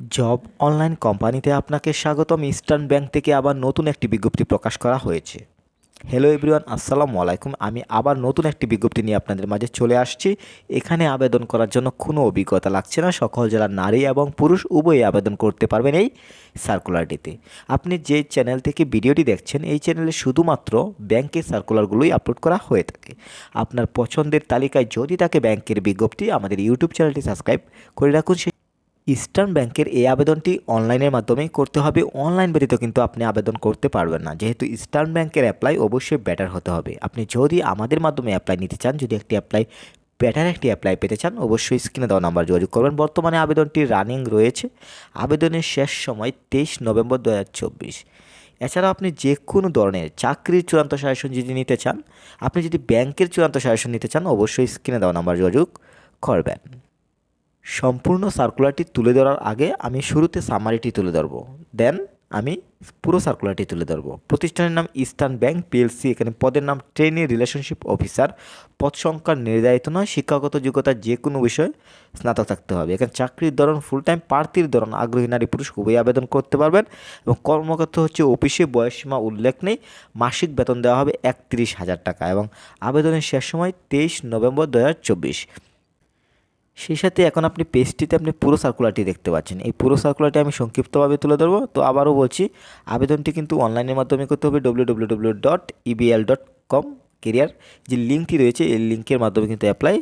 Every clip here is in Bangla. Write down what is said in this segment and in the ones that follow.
জব অনলাইন কোম্পানিতে আপনাকে স্বাগতম। ইস্টার্ন ব্যাংক থেকে আবার নতুন একটি বিজ্ঞপ্তি প্রকাশ করা হয়েছে। হ্যালো এভরিওয়ান, আসসালামু আলাইকুম। আমি আবার নতুন একটি বিজ্ঞপ্তি নিয়ে আপনাদের মাঝে চলে আসছি। এখানে আবেদন করার জন্য কোনো অভিজ্ঞতা লাগছে না। সকল জেলার নারী এবং পুরুষ উভয়ই আবেদন করতে পারবেন এই সার্কুলারটিতে। আপনি যে চ্যানেল থেকে ভিডিওটি দেখছেন, এই চ্যানেলে শুধুমাত্র ব্যাংকের সার্কুলারগুলোই আপলোড করা হয়ে থাকে। আপনার পছন্দের তালিকায় যদি থাকে ব্যাংকের বিজ্ঞপ্তি, আমাদের ইউটিউব চ্যানেলটি সাবস্ক্রাইব করে রাখুন। ইস্টার্ন ব্যাংকের এই আবেদনটি অনলাইনের মাধ্যমেই করতে হবে। অনলাইন ব্যতীত কিন্তু আপনি আবেদন করতে পারবেন না। যেহেতু ইস্টার্ন ব্যাংকের অ্যাপ্লাই অবশ্যই বেটার হতে হবে। আপনি যদি আমাদের মাধ্যমে অ্যাপ্লাই নিতে চান, যদি বেটার একটি অ্যাপ্লাই পেতে চান, অবশ্যই স্ক্রিনে দেওয়া নাম্বার যোগাযোগ করবেন। বর্তমানে আবেদনটি রানিং রয়েছে। আবেদনের শেষ সময় 23 নভেম্বর 2024। এছাড়াও আপনি যে কোনো ধরনের চাকরির চূড়ান্ত সাজেশন যদি নিতে চান, আপনি যদি ব্যাংকের চূড়ান্ত সাজেশন নিতে চান, অবশ্যই স্ক্রিনে দেওয়া নাম্বার যোগাযোগ করবেন। সম্পূর্ণ সার্কুলারটি তুলে ধরার আগে আমি শুরুতে সামারিটি তুলে ধরব, দেন আমি পুরো সার্কুলারটি তুলে ধরব। প্রতিষ্ঠানের নাম ইস্টার্ন ব্যাংক পিএলসি। এখানে পদের নাম ট্রেনি রিলেশনশিপ অফিসার। পদ সংখ্যা নির্ধারিত নয়। শিক্ষাগত যোগ্যতা যে কোনো বিষয়ে স্নাতক থাকতে হবে। এখানে চাকরির ধরন ফুল টাইম। প্রার্থীর ধরন আগ্রহী নারী পুরুষ উভয়ই আবেদন করতে পারবেন। এবং কর্মক্ষেত্র হচ্ছে অফিসে, বয়সসীমা উল্লেখ নেই। মাসিক বেতন দেওয়া হবে 31,000 টাকা এবং আবেদনের শেষ সময় 23 নভেম্বর 2024। সেই সাথে এখন আপনি পেজটিতে আপনি পুরো সার্কুলারটি দেখতে পাচ্ছেন। এই পুরো সার্কুলারটি আমি সংক্ষিপ্তভাবে তুলে ধরবো। তো আবারও বলছি, আবেদনটি কিন্তু অনলাইনের মাধ্যমে করতে হবে। www.ebl.com কেরিয়ার যে লিঙ্কটি রয়েছে, এই লিঙ্কের মাধ্যমে কিন্তু অ্যাপ্লাই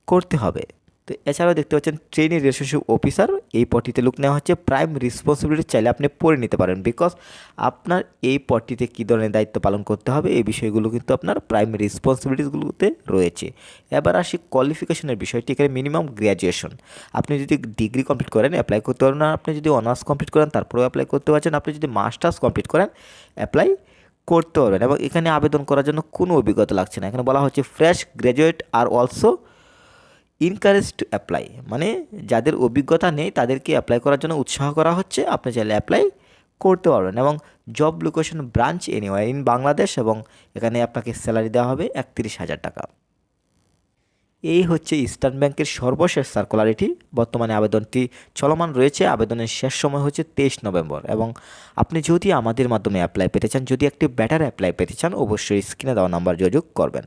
করতে হবে। তো এছাড়াও দেখতে পাচ্ছেন ট্রেনি রিলেশনশিপ অফিসার, এই পদটিতে লোক নেওয়া হচ্ছে। প্রাইম রেসপন্সিবিলিটি চাইলে আপনি পড়ে নিতে পারেন, বিকজ আপনার এই পদটিতে কী ধরনের দায়িত্ব পালন করতে হবে এই বিষয়গুলো কিন্তু আপনার প্রাইম রেসপন্সিবিলিটিসগুলোতে রয়েছে। এবার আসি কোয়ালিফিকেশনের বিষয়টি। এখানে মিনিমাম গ্র্যাজুয়েশন। আপনি যদি ডিগ্রি কমপ্লিট করেন অ্যাপ্লাই করতে পারবেন না। আপনি যদি অনার্স কমপ্লিট করেন তারপরেও অ্যাপ্লাই করতে পারছেন। আপনি যদি মাস্টার্স কমপ্লিট করেন অ্যাপ্লাই করতে পারবেন। এবং এখানে আবেদন করার জন্য কোনো অভিজ্ঞতা লাগছে না। এখানে বলা হচ্ছে fresh graduate are also encourage to apply, মানে যাদের অভিজ্ঞতা নেই তাদেরকে অ্যাপ্লাই করার জন্য উৎসাহ করা হচ্ছে। আপনি চাইলে অ্যাপ্লাই করতে পারবেন। এবং job location branch anywhere in Bangladesh, এবং এখানে আপনাকে স্যালারি দেওয়া হবে 31,000 টাকা। এই হচ্ছে ইস্টার্ন ব্যাংকের সর্বশেষ সার্কুলারিটি। বর্তমানে আবেদনটি চলমান রয়েছে। আবেদনের শেষ সময় হচ্ছে 23 নভেম্বর। এবং আপনি যদি আমাদের মাধ্যমে অ্যাপ্লাই পেতে চান, যদি একটি বেটার অ্যাপ্লাই পেতে চান, অবশ্যই স্ক্রিনে দেওয়া নাম্বার যোগাযোগ করবেন।